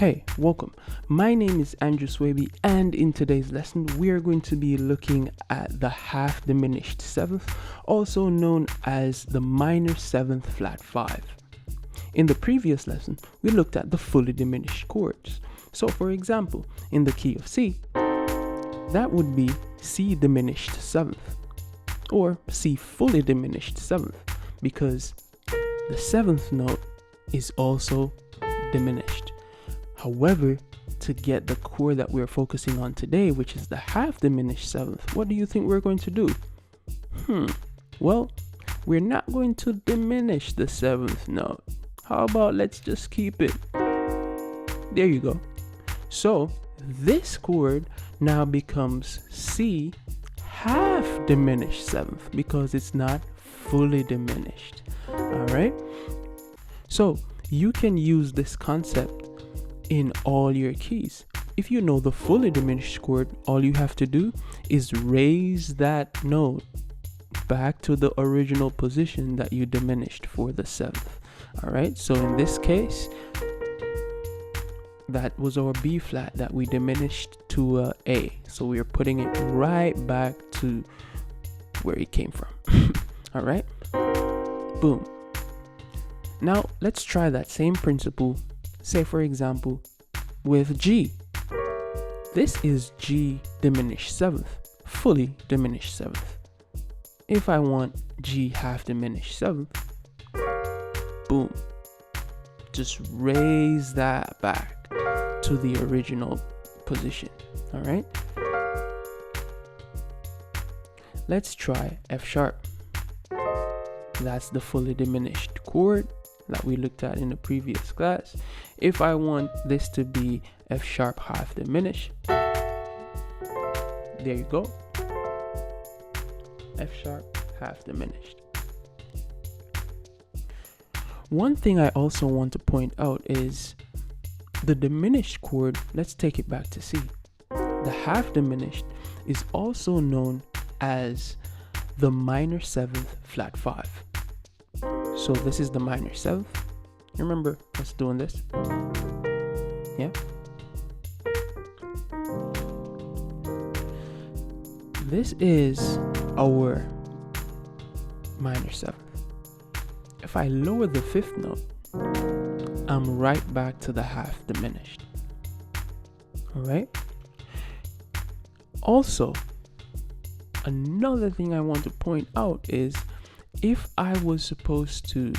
Hey, welcome. My name is Andrew Swaby, and in today's lesson, we are going to be looking at the half diminished seventh, also known as the minor seventh flat 5. In the previous lesson, we looked at the fully diminished chords. So, for example, in the key of C, that would be C diminished 7th, or C fully diminished 7th, because the 7th note is also diminished. However, to get the chord that we're focusing on today, which is the half diminished 7th, what do you think we're going to do? Well, we're not going to diminish the 7th note. How about let's just keep it? There you go. So this chord now becomes C half diminished 7th because it's not fully diminished. All right. So you can use this concept in all your keys. If you know the fully diminished chord, all you have to do is raise that note back to the original position that you diminished for the 7th. All right. So in this case, that was our B flat that we diminished to A. So we are putting it right back to where it came from. All right. Boom. Now let's try that same principle, say for example, with G. This is G diminished 7th, fully diminished 7th. If I want G half diminished 7th, boom. Just raise that back to the original position. All right. Let's try F sharp. That's the fully diminished chord that we looked at in the previous class. If I want this to be F sharp half diminished, there you go. F sharp half diminished. One thing I also want to point out is the diminished chord. Let's take it back to C. The half diminished is also known as the minor 7th flat 5. So this is the minor 7th. Remember us doing this? Yeah. This is our minor 7th. If I lower the 5th note, I'm right back to the half diminished. All right. Also, another thing I want to point out is if I was supposed to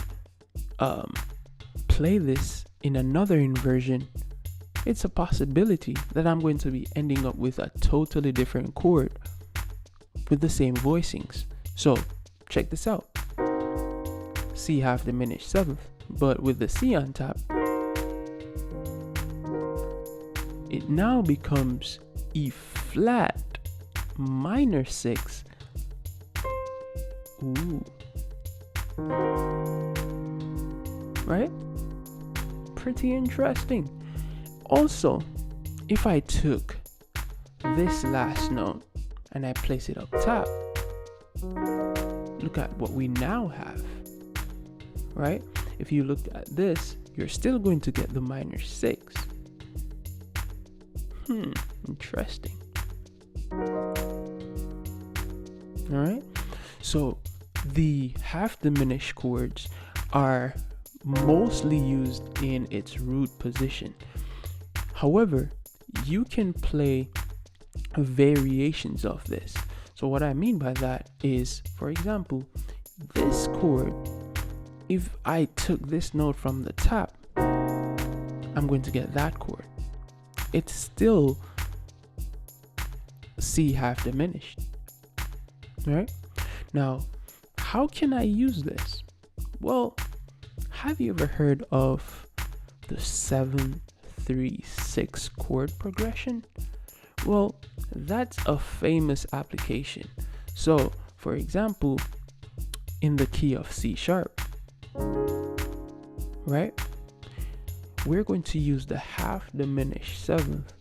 play this in another inversion, it's a possibility that I'm going to be ending up with a totally different chord with the same voicings. So check this out. C half diminished 7th, but with the C on top, it now becomes E flat minor 6. Ooh. Right? Pretty interesting. Also, if I took this last note and I place it up top, look at what we now have. Right? If you look at this, you're still going to get the minor 6. Interesting. All right. So the half diminished chords are mostly used in its root position. However, you can play variations of this. So what I mean by that is, for example, this chord, if I took this note from the top, I'm going to get that chord. It's still C half diminished. All right. Now, how can I use this? Well, have you ever heard of the 7-3-6 chord progression? Well, that's a famous application. So, for example, in the key of C sharp, right? We're going to use the half diminished 7th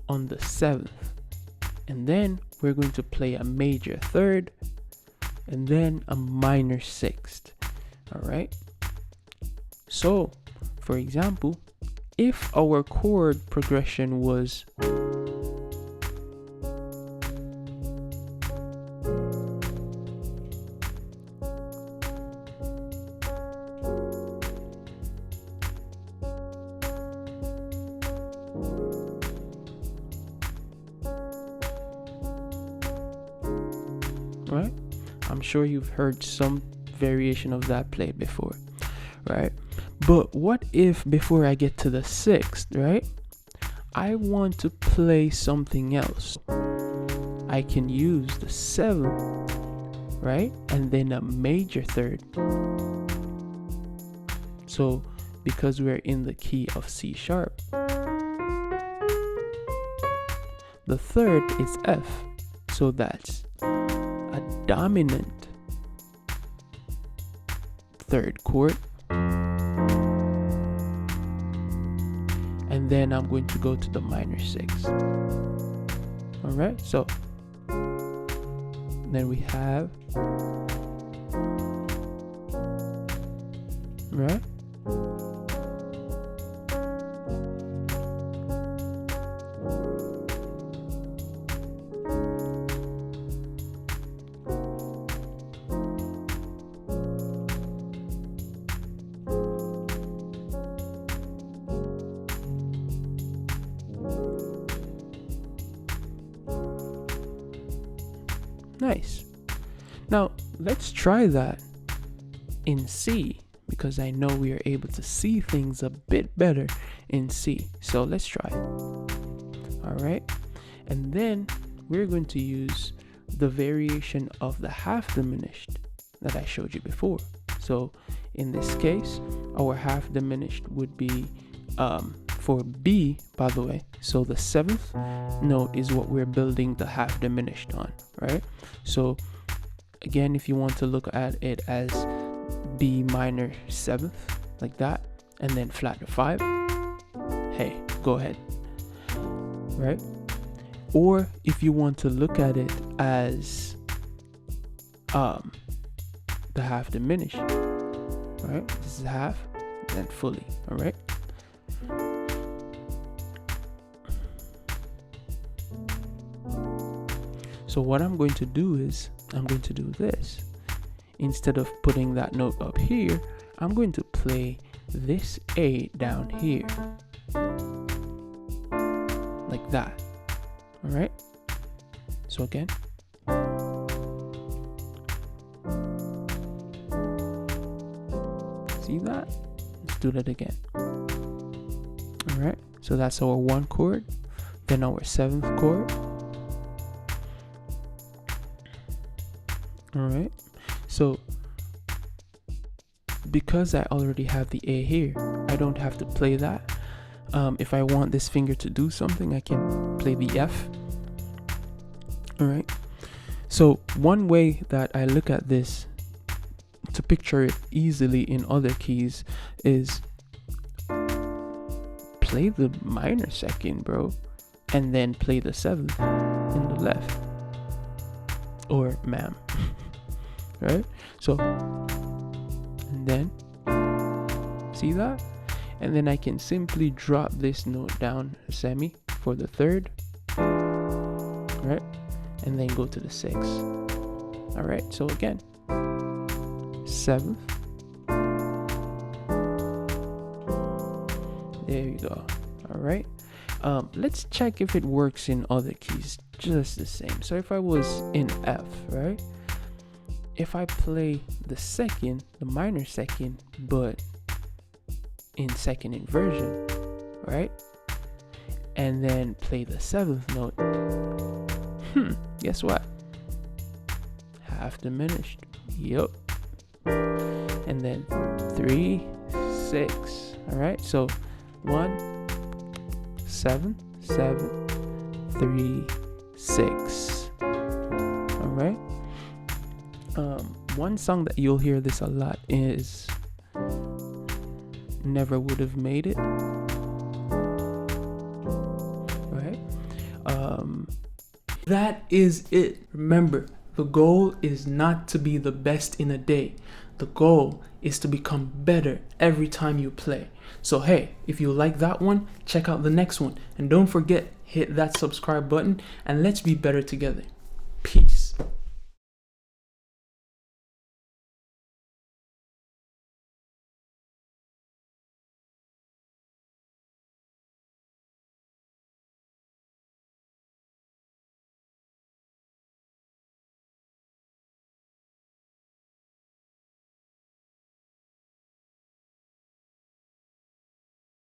on the 7th. And then we're going to play a major 3rd and then a minor 6th. All right. So, for example, if our chord progression was right, I'm sure you've heard some variation of that played before, right? But what if before I get to the 6th, right, I want to play something else? I can use the 7th, right, and then a major 3rd. So because we're in the key of C sharp, the 3rd is F, so that's a dominant 3rd chord. And then I'm going to go to the minor 6. All right, so then we have, right, nice. Now let's try that in C, because I know we are able to see things a bit better in C. So let's try it. All right, and then we're going to use the variation of the half diminished that I showed you before. So in this case, our half diminished would be for B, by the way. So the 7th note is what we're building the half diminished on, right? So again, if you want to look at it as B minor 7th, like that, and then flat to 5, hey, go ahead, right? Or if you want to look at it as the half diminished, right? This is half, then fully, all right? So what I'm going to do is I'm going to do this. Instead of putting that note up here, I'm going to play this A down here, like that. All right. So again, see that? Let's do that again. All right. So that's our 1 chord, then our 7th chord. All right. So because I already have the A here, I don't have to play that. If I want this finger to do something, I can play the F. All right. So one way that I look at this to picture it easily in other keys is play the minor 2nd, bro, and then play the 7th in the left, or ma'am. Right? So, and then see that? And then I can simply drop this note down a semi for the 3rd, right? And then go to the 6th. All right, so again, 7th. There you go. All right. Let's check if it works in other keys just the same. So if I was in F, right? If I play the 2nd, the minor 2nd, but in 2nd inversion, right? And then play the 7th note, guess what? Half diminished. Yup. And then 3, 6. All right. So 1, 7, 7, 3, 6. All right. One song that you'll hear this a lot is Never Would Have Made It, right? That is it. Remember, the goal is not to be the best in a day. The goal is to become better every time you play. So hey, if you like that one, check out the next one. And don't forget, hit that subscribe button and let's be better together. Peace.